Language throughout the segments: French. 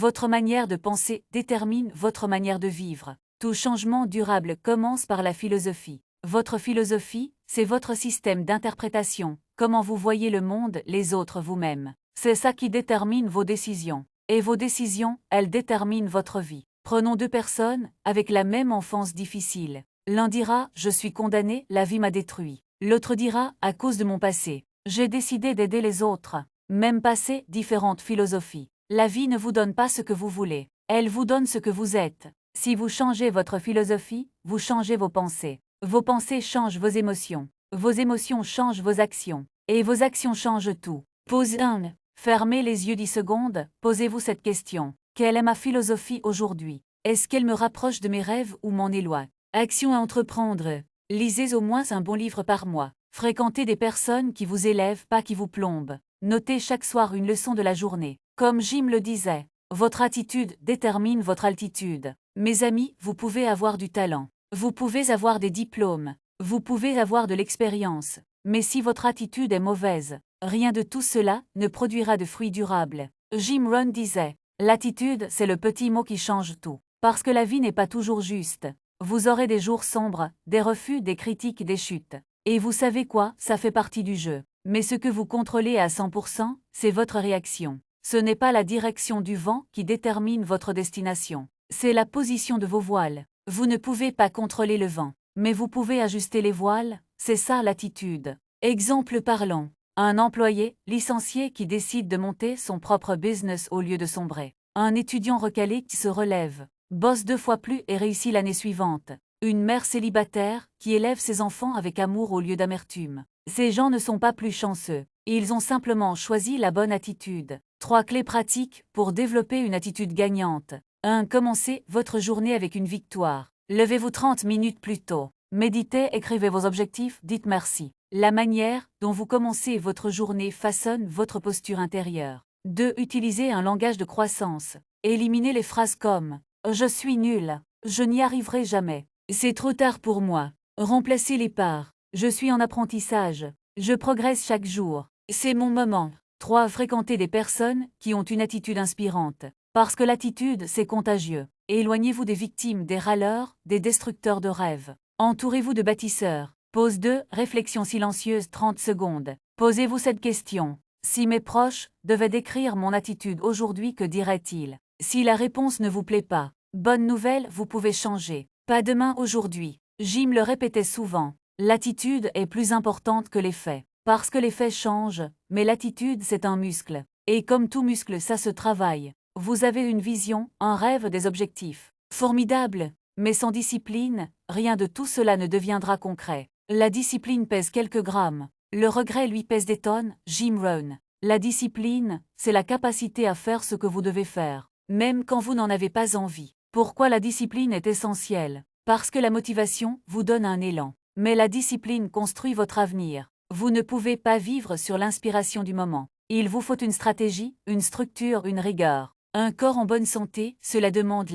Votre manière de penser détermine votre manière de vivre. Tout changement durable commence par la philosophie. Votre philosophie, c'est votre système d'interprétation, comment vous voyez le monde, les autres, vous-même. C'est ça qui détermine vos décisions. Et vos décisions, elles déterminent votre vie. Prenons deux personnes, avec la même enfance difficile. L'un dira « Je suis condamné, la vie m'a détruit ». L'autre dira « À cause de mon passé, j'ai décidé d'aider les autres ». Même passé, différentes philosophies. La vie ne vous donne pas ce que vous voulez. Elle vous donne ce que vous êtes. Si vous changez votre philosophie, vous changez vos pensées. Vos pensées changent vos émotions. Vos émotions changent vos actions. Et vos actions changent tout. Pause 1. Fermez les yeux 10 secondes, posez-vous cette question. Quelle est ma philosophie aujourd'hui? Est-ce qu'elle me rapproche de mes rêves ou m'en éloigne? Action à entreprendre. Lisez au moins un bon livre par mois. Fréquentez des personnes qui vous élèvent, pas qui vous plombent. Notez chaque soir une leçon de la journée. Comme Jim le disait, votre attitude détermine votre altitude. Mes amis, vous pouvez avoir du talent. Vous pouvez avoir des diplômes. Vous pouvez avoir de l'expérience. Mais si votre attitude est mauvaise, rien de tout cela ne produira de fruits durables. Jim Rohn disait, l'attitude, c'est le petit mot qui change tout. Parce que la vie n'est pas toujours juste. Vous aurez des jours sombres, des refus, des critiques, des chutes. Et vous savez quoi, ça fait partie du jeu. Mais ce que vous contrôlez à 100%, c'est votre réaction. Ce n'est pas la direction du vent qui détermine votre destination. C'est la position de vos voiles. Vous ne pouvez pas contrôler le vent, mais vous pouvez ajuster les voiles, c'est ça l'attitude. Exemple parlant. Un employé, licencié qui décide de monter son propre business au lieu de sombrer. Un étudiant recalé qui se relève, bosse 2 fois plus et réussit l'année suivante. Une mère célibataire qui élève ses enfants avec amour au lieu d'amertume. Ces gens ne sont pas plus chanceux. Ils ont simplement choisi la bonne attitude. 3 clés pratiques pour développer une attitude gagnante. 1. Commencez votre journée avec une victoire. Levez-vous 30 minutes plus tôt. Méditez, écrivez vos objectifs, dites merci. La manière dont vous commencez votre journée façonne votre posture intérieure. 2. Utilisez un langage de croissance. Éliminez les phrases comme « Je suis nul »,« Je n'y arriverai jamais »,« C'est trop tard pour moi ». Remplacez-les par « Je suis en apprentissage »,« Je progresse chaque jour »,« C'est mon moment ». 3. Fréquentez des personnes qui ont une attitude inspirante. Parce que l'attitude, c'est contagieux. Éloignez-vous des victimes, des râleurs, des destructeurs de rêves. Entourez-vous de bâtisseurs. Pause 2. Réflexion silencieuse 30 secondes. Posez-vous cette question. Si mes proches devaient décrire mon attitude aujourd'hui, que diraient-ils? Si la réponse ne vous plaît pas, bonne nouvelle, vous pouvez changer. Pas demain, aujourd'hui. Jim le répétait souvent. L'attitude est plus importante que les faits. Parce que les faits changent, mais l'attitude, c'est un muscle. Et comme tout muscle, ça se travaille. Vous avez une vision, un rêve, des objectifs. Formidable. Mais sans discipline, rien de tout cela ne deviendra concret. La discipline pèse quelques grammes. Le regret, lui, pèse des tonnes. Jim Rohn. La discipline, c'est la capacité à faire ce que vous devez faire, même quand vous n'en avez pas envie. Pourquoi la discipline est essentielle? Parce que la motivation vous donne un élan. Mais la discipline construit votre avenir. Vous ne pouvez pas vivre sur l'inspiration du moment. Il vous faut une stratégie, une structure, une rigueur. Un corps en bonne santé, cela demande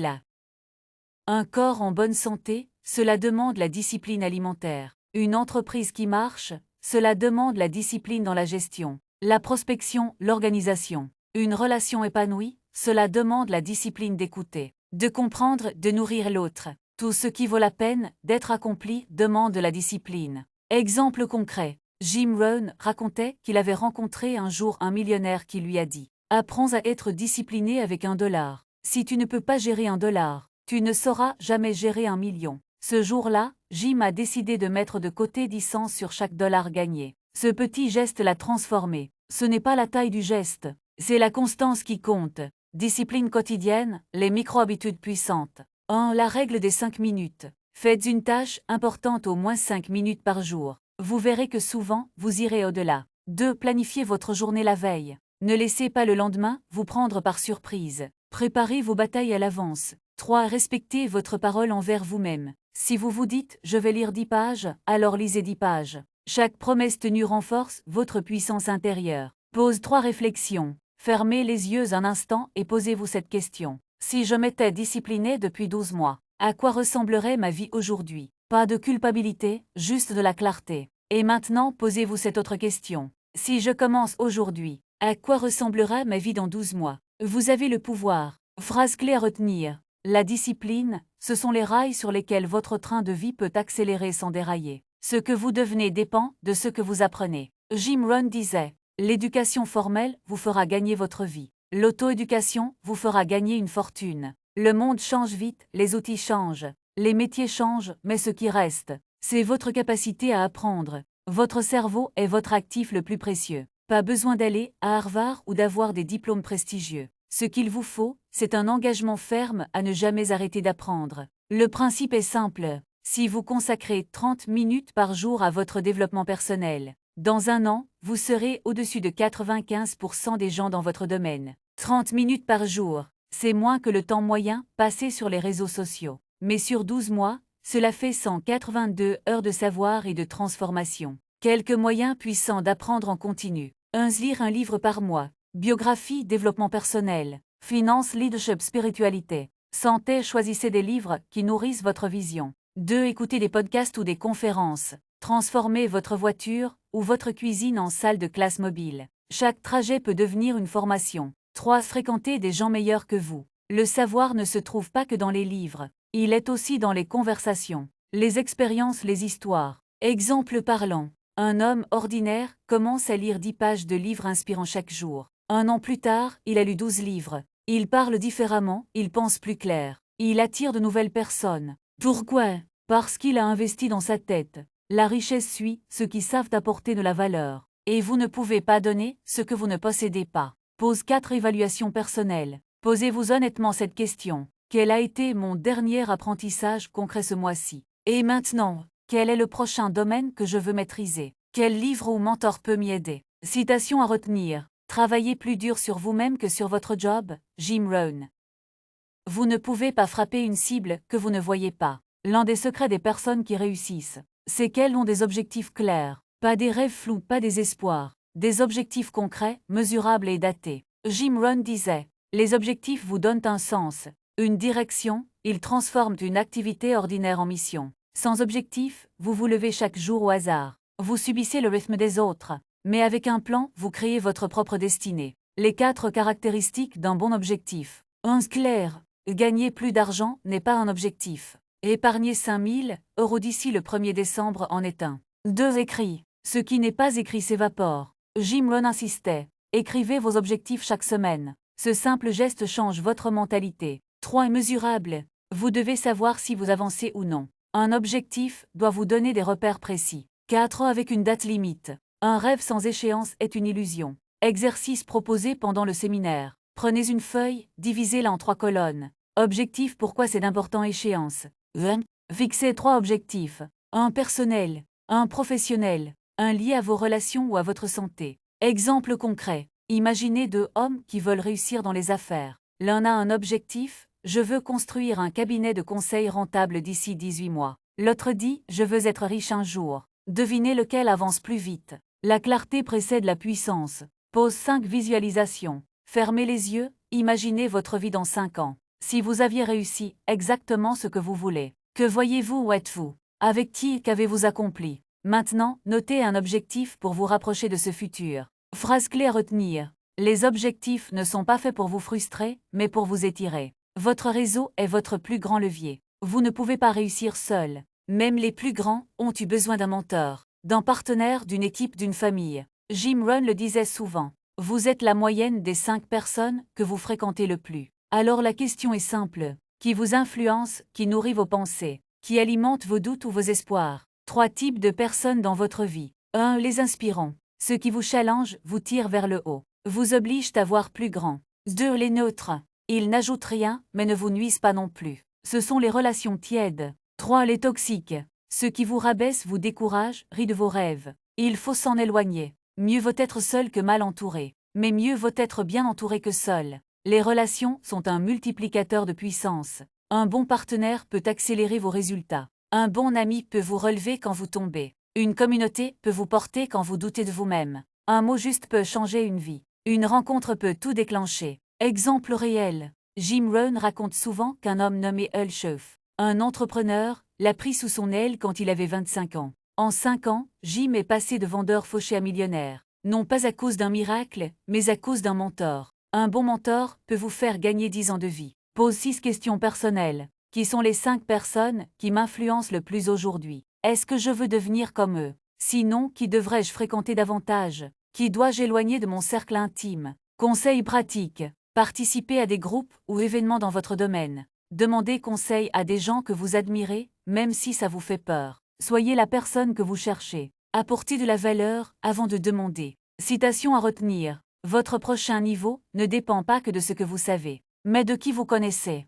Un corps en bonne santé, cela demande la discipline alimentaire. Une entreprise qui marche, cela demande la discipline dans la gestion, la prospection, l'organisation. Une relation épanouie, cela demande la discipline d'écouter, de comprendre, de nourrir l'autre. Tout ce qui vaut la peine d'être accompli demande de la discipline. Exemple concret. Jim Rohn racontait qu'il avait rencontré un jour un millionnaire qui lui a dit « Apprends à être discipliné avec $1. Si tu ne peux pas gérer $1, tu ne sauras jamais gérer 1 million. » Ce jour-là, Jim a décidé de mettre de côté 10 cents sur chaque dollar gagné. Ce petit geste l'a transformé. Ce n'est pas la taille du geste, c'est la constance qui compte. Discipline quotidienne, les micro-habitudes puissantes. 1. La règle des 5 minutes. Faites une tâche importante au moins 5 minutes par jour. Vous verrez que souvent, vous irez au-delà. 2. Planifiez votre journée la veille. Ne laissez pas le lendemain vous prendre par surprise. Préparez vos batailles à l'avance. 3. Respectez votre parole envers vous-même. Si vous vous dites « je vais lire 10 pages », alors lisez 10 pages. Chaque promesse tenue renforce votre puissance intérieure. Pose 3 réflexions. Fermez les yeux un instant et posez-vous cette question. Si je m'étais discipliné depuis 12 mois, à quoi ressemblerait ma vie aujourd'hui? Pas de culpabilité, juste de la clarté. Et maintenant, posez-vous cette autre question. Si je commence aujourd'hui, à quoi ressemblera ma vie dans 12 mois? Vous avez le pouvoir. Phrase clé à retenir. La discipline, ce sont les rails sur lesquels votre train de vie peut accélérer sans dérailler. Ce que vous devenez dépend de ce que vous apprenez. Jim Rohn disait, l'éducation formelle vous fera gagner votre vie. L'auto-éducation vous fera gagner une fortune. Le monde change vite, les outils changent, les métiers changent, mais ce qui reste, c'est votre capacité à apprendre. Votre cerveau est votre actif le plus précieux. Pas besoin d'aller à Harvard ou d'avoir des diplômes prestigieux. Ce qu'il vous faut, c'est un engagement ferme à ne jamais arrêter d'apprendre. Le principe est simple. Si vous consacrez 30 minutes par jour à votre développement personnel, dans un an, vous serez au-dessus de 95% des gens dans votre domaine. 30 minutes par jour, c'est moins que le temps moyen passé sur les réseaux sociaux. Mais sur 12 mois, cela fait 182 heures de savoir et de transformation. Quelques moyens puissants d'apprendre en continu. Lire un livre par mois. Biographie, développement personnel. Finance, leadership, spiritualité. Santé, choisissez des livres qui nourrissent votre vision. 2. Écoutez des podcasts ou des conférences. Transformez votre voiture ou votre cuisine en salle de classe mobile. Chaque trajet peut devenir une formation. 3. Fréquentez des gens meilleurs que vous. Le savoir ne se trouve pas que dans les livres. Il est aussi dans les conversations, les expériences, les histoires. Exemple parlant. Un homme ordinaire commence à lire 10 pages de livres inspirants chaque jour. Un an plus tard, il a lu 12 livres. Il parle différemment, il pense plus clair. Il attire de nouvelles personnes. Pourquoi? Parce qu'il a investi dans sa tête. La richesse suit ceux qui savent apporter de la valeur. Et vous ne pouvez pas donner ce que vous ne possédez pas. Pose 4 évaluations personnelles. Posez-vous honnêtement cette question. Quel a été mon dernier apprentissage concret ce mois-ci? Et maintenant, quel est le prochain domaine que je veux maîtriser? Quel livre ou mentor peut m'y aider? Citation à retenir. Travaillez plus dur sur vous-même que sur votre job, Jim Rohn. Vous ne pouvez pas frapper une cible que vous ne voyez pas. L'un des secrets des personnes qui réussissent, c'est qu'elles ont des objectifs clairs, pas des rêves flous, pas des espoirs, des objectifs concrets, mesurables et datés. Jim Rohn disait, les objectifs vous donnent un sens, une direction, ils transforment une activité ordinaire en mission. Sans objectif, vous vous levez chaque jour au hasard. Vous subissez le rythme des autres, mais avec un plan, vous créez votre propre destinée. Les 4 caractéristiques d'un bon objectif. 1. Clair. Gagner plus d'argent n'est pas un objectif. Épargner 5 000 € d'ici le 1er décembre en est un. 2. Écrit. Ce qui n'est pas écrit s'évapore. Jim Rohn insistait. Écrivez vos objectifs chaque semaine. Ce simple geste change votre mentalité. 3. Mesurable. Vous devez savoir si vous avancez ou non. Un objectif doit vous donner des repères précis. 4. Avec une date limite. Un rêve sans échéance est une illusion. Exercice proposé pendant le séminaire. Prenez une feuille, divisez-la en 3 colonnes. Objectif, pourquoi c'est d'important, échéance. Fixez 3 objectifs. Un personnel, un professionnel, un lié à vos relations ou à votre santé. Exemple concret. Imaginez 2 hommes qui veulent réussir dans les affaires. L'un a un objectif, je veux construire un cabinet de conseil rentable d'ici 18 mois. L'autre dit, je veux être riche un jour. Devinez lequel avance plus vite. La clarté précède la puissance. Pose 5 visualisations. Fermez les yeux, imaginez votre vie dans 5 ans. Si vous aviez réussi exactement ce que vous voulez, que voyez-vous, où êtes-vous? Avec qui, qu'avez-vous accompli? Maintenant, notez un objectif pour vous rapprocher de ce futur. Phrase clé à retenir. Les objectifs ne sont pas faits pour vous frustrer, mais pour vous étirer. Votre réseau est votre plus grand levier. Vous ne pouvez pas réussir seul. Même les plus grands ont eu besoin d'un mentor, d'un partenaire, d'une équipe, d'une famille. Jim Rohn le disait souvent. Vous êtes la moyenne des 5 personnes que vous fréquentez le plus. Alors la question est simple. Qui vous influence, qui nourrit vos pensées, qui alimente vos doutes ou vos espoirs? 3 types de personnes dans votre vie. 1. Les inspirants. Ceux qui vous challengent, vous tirent vers le haut, vous obligent à voir plus grand. 2. Les neutres. Ils n'ajoutent rien, mais ne vous nuisent pas non plus. Ce sont les relations tièdes. 3. Les toxiques. Ceux qui vous rabaissent, vous découragent, rient de vos rêves. Il faut s'en éloigner. Mieux vaut être seul que mal entouré. Mais mieux vaut être bien entouré que seul. Les relations sont un multiplicateur de puissance. Un bon partenaire peut accélérer vos résultats. Un bon ami peut vous relever quand vous tombez. Une communauté peut vous porter quand vous doutez de vous-même. Un mot juste peut changer une vie. Une rencontre peut tout déclencher. Exemple réel. Jim Rohn raconte souvent qu'un homme nommé Earl Schauf, un entrepreneur, l'a pris sous son aile quand il avait 25 ans. En 5 ans, Jim est passé de vendeur fauché à millionnaire. Non pas à cause d'un miracle, mais à cause d'un mentor. Un bon mentor peut vous faire gagner 10 ans de vie. Pose 6 questions personnelles. Qui sont les 5 personnes qui m'influencent le plus aujourd'hui? Est-ce que je veux devenir comme eux? Sinon, qui devrais-je fréquenter davantage? Qui dois-je éloigner de mon cercle intime? Conseils pratiques. Participez à des groupes ou événements dans votre domaine. Demandez conseil à des gens que vous admirez, même si ça vous fait peur. Soyez la personne que vous cherchez. Apportez de la valeur avant de demander. Citation à retenir. Votre prochain niveau ne dépend pas que de ce que vous savez, mais de qui vous connaissez.